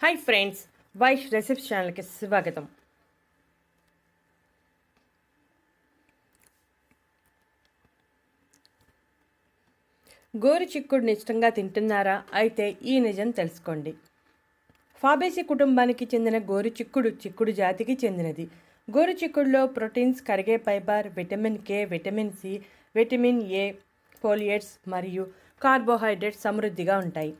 Hi friends, Vaish recipes ఛానల్కి స్వాగతం. గోరు చిక్కుడుని ఇష్టంగా తింటున్నారా? అయితే ఈ నిజం తెలుసుకోండి. ఫాబేసి కుటుంబానికి చెందిన గోరు చిక్కుడు జాతికి చెందినది. గోరు చిక్కుడులో ప్రోటీన్స్, కరిగే fibre, vitamin K, vitamin C, vitamin A, folates మరియు కార్బోహైడ్రేట్స్ సమృద్ధిగా ఉంటాయి.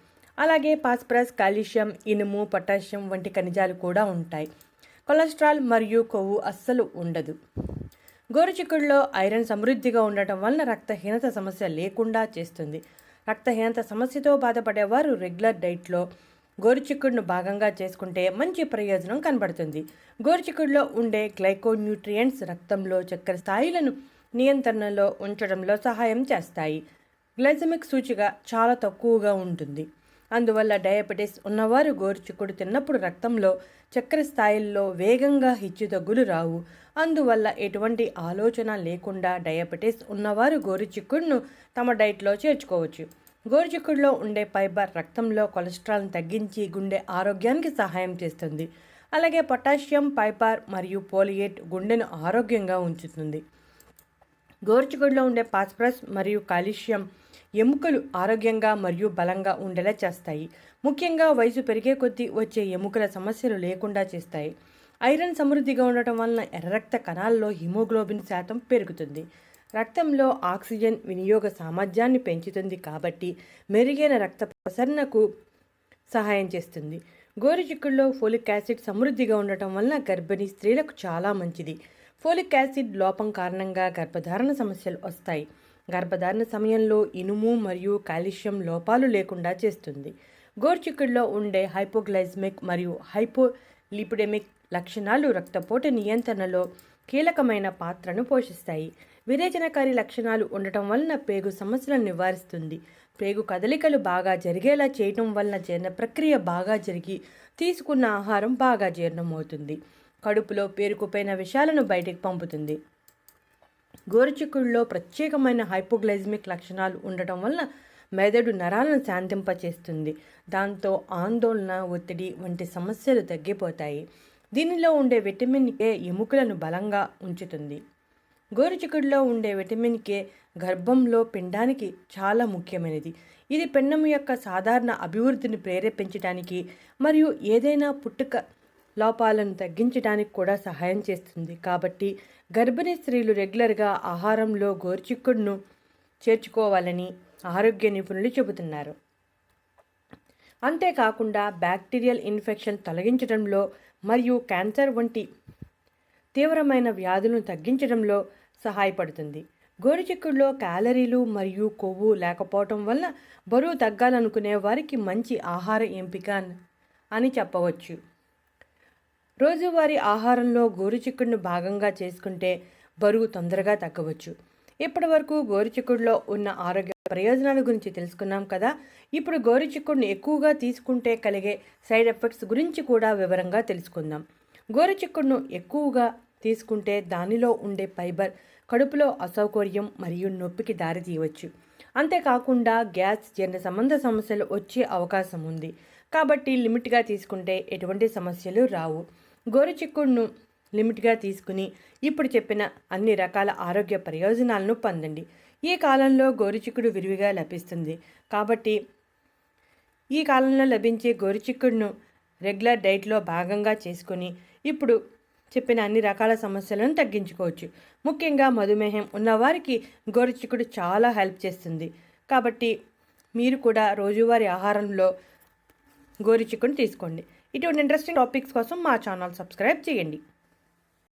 అలాగే ఫాస్ఫరస్, కాల్షియం, ఇనుము, పొటాషియం వంటి ఖనిజాలు కూడా ఉంటాయి. కొలెస్ట్రాల్ మరియు కొవ్వు అస్సలు ఉండదు. గోరుచిక్కుడులో ఐరన్ సమృద్ధిగా ఉండటం వలన రక్తహీనత సమస్య లేకుండా చేస్తుంది. రక్తహీనత సమస్యతో బాధపడేవారు రెగ్యులర్ డైట్లో గోరుచిక్కుడును భాగంగా చేసుకుంటే మంచి ప్రయోజనం కనబడుతుంది. గోరుచిక్కుడులో ఉండే గ్లైకోన్యూట్రియంట్స్ రక్తంలో చక్కెర స్థాయిలను నియంత్రణలో ఉంచడంలో సహాయం చేస్తాయి. గ్లైసెమిక్ సూచిక చాలా తక్కువగా ఉంటుంది. అందువల్ల డయాబెటీస్ ఉన్నవారు గోరుచిక్కుడు తిన్నప్పుడు రక్తంలో చక్కెర స్థాయిల్లో వేగంగా హెచ్చుతగ్గులు రావు. అందువల్ల ఎటువంటి ఆలోచన లేకుండా డయాబెటీస్ ఉన్నవారు గోరుచిక్కుడును తమ డైట్లో చేర్చుకోవచ్చు. గోరుచిక్కుడులో ఉండే ఫైబర్ రక్తంలో కొలెస్ట్రాల్ను తగ్గించి గుండె ఆరోగ్యానికి సహాయం చేస్తుంది. అలాగే పొటాషియం, ఫైబర్ మరియు ఫోలియేట్ గుండెను ఆరోగ్యంగా ఉంచుతుంది. గోరుచిక్కుడులో ఉండే ఫాస్ఫరస్ మరియు కాల్షియం ఎముకలు ఆరోగ్యంగా మరియు బలంగా ఉండేలా చేస్తాయి. ముఖ్యంగా వయసు పెరిగే కొద్దీ వచ్చే ఎముకల సమస్యలు లేకుండా చేస్తాయి. ఐరన్ సమృద్ధిగా ఉండటం వలన ఎర్ర రక్త కణాల్లో హిమోగ్లోబిన్ శాతం పెరుగుతుంది. రక్తంలో ఆక్సిజన్ వినియోగ సామర్థ్యాన్ని పెంచుతుంది కాబట్టి మెరుగైన రక్త ప్రసరణకు సహాయం చేస్తుంది. గోరుచిక్కుడులో ఫోలిక్ యాసిడ్ సమృద్ధిగా ఉండటం వలన గర్భిణీ స్త్రీలకు చాలా మంచిది. ఫోలిక్ యాసిడ్ లోపం కారణంగా గర్భధారణ సమస్యలు వస్తాయి. గర్భధారణ సమయంలో ఇనుము మరియు కాల్షియం లోపాలు లేకుండా చేస్తుంది. గోరుచిక్కుడులో ఉండే హైపోగ్లైసెమిక్ మరియు హైపోలిపిడెమిక్ లక్షణాలు రక్తపోటు నియంత్రణలో కీలకమైన పాత్రను పోషిస్తాయి. విరేచనకారి లక్షణాలు ఉండటం వలన పేగు సమస్యలను నివారిస్తుంది. పేగు కదలికలు బాగా జరిగేలా చేయటం వలన జీర్ణ ప్రక్రియ బాగా జరిగి తీసుకున్న ఆహారం బాగా జీర్ణమవుతుంది. కడుపులో పేరుకుపోయిన విషాలను బయటికి పంపుతుంది. గోరుచిక్కుడులో ప్రత్యేకమైన హైపోగ్లైసెమిక్ లక్షణాలు ఉండటం వలన మెదడు నరాలను శాంతింపచేస్తుంది. దాంతో ఆందోళన, ఒత్తిడి వంటి సమస్యలు తగ్గిపోతాయి. దీనిలో ఉండే విటమిన్ కే ఎముకలను బలంగా ఉంచుతుంది. గోరుచిక్కుడులో ఉండే విటమిన్ కే గర్భంలో పిండానికి చాలా ముఖ్యమైనది. ఇది పిండం యొక్క సాధారణ అభివృద్ధిని ప్రేరేపించడానికి మరియు ఏదైనా పుట్టుక లోపాలను తగ్గించడానికి కూడా సహాయం చేస్తుంది. కాబట్టి గర్భిణీ స్త్రీలు రెగ్యులర్గా ఆహారంలో గోరుచిక్కుడును చేర్చుకోవాలని ఆరోగ్య నిపుణులు చెబుతున్నారు. అంతేకాకుండా బ్యాక్టీరియల్ ఇన్ఫెక్షన్ తొలగించడంలో మరియు క్యాన్సర్ వంటి తీవ్రమైన వ్యాధులను తగ్గించడంలో సహాయపడుతుంది. గోరుచిక్కుడులో క్యాలరీలు మరియు కొవ్వు లేకపోవటం వల్ల బరువు తగ్గాలనుకునే వారికి మంచి ఆహార ఎంపిక అని చెప్పవచ్చు. రోజువారీ ఆహారంలో గోరుచిక్కుడును భాగంగా చేసుకుంటే బరువు తొందరగా తగ్గవచ్చు. ఇప్పటి వరకు గోరుచిక్కుడులో ఉన్న ఆరోగ్య ప్రయోజనాల గురించి తెలుసుకున్నాం కదా. ఇప్పుడు గోరుచిక్కుడును ఎక్కువగా తీసుకుంటే కలిగే సైడ్ ఎఫెక్ట్స్ గురించి కూడా వివరంగా తెలుసుకుందాం. గోరుచిక్కుడును ఎక్కువగా తీసుకుంటే దానిలో ఉండే ఫైబర్ కడుపులో అసౌకర్యం మరియు నొప్పికి దారితీయవచ్చు. అంతేకాకుండా గ్యాస్, జీర్ణ సంబంధ సమస్యలు వచ్చే అవకాశం ఉంది. కాబట్టి లిమిట్గా తీసుకుంటే ఎటువంటి సమస్యలు రావు. గోరుచిక్కుడును లిమిట్గా తీసుకుని ఇప్పుడు చెప్పిన అన్ని రకాల ఆరోగ్య ప్రయోజనాలను పొందండి. ఈ కాలంలో గోరుచిక్కుడు విరివిగా లభిస్తుంది. కాబట్టి ఈ కాలంలో లభించే గోరుచిక్కుడును రెగ్యులర్ డైట్లో భాగంగా చేసుకుని ఇప్పుడు చెప్పిన అన్ని రకాల సమస్యలను తగ్గించుకోవచ్చు. ముఖ్యంగా మధుమేహం ఉన్నవారికి గోరుచిక్కుడు చాలా హెల్ప్ చేస్తుంది. కాబట్టి మీరు కూడా రోజువారీ ఆహారంలో గోరుచిక్కుడును తీసుకోండి. ఇటువంటి ఇంట్రెస్టింగ్ టాపిక్స్ కోసం మా ఛానల్ సబ్స్క్రైబ్ చేయండి.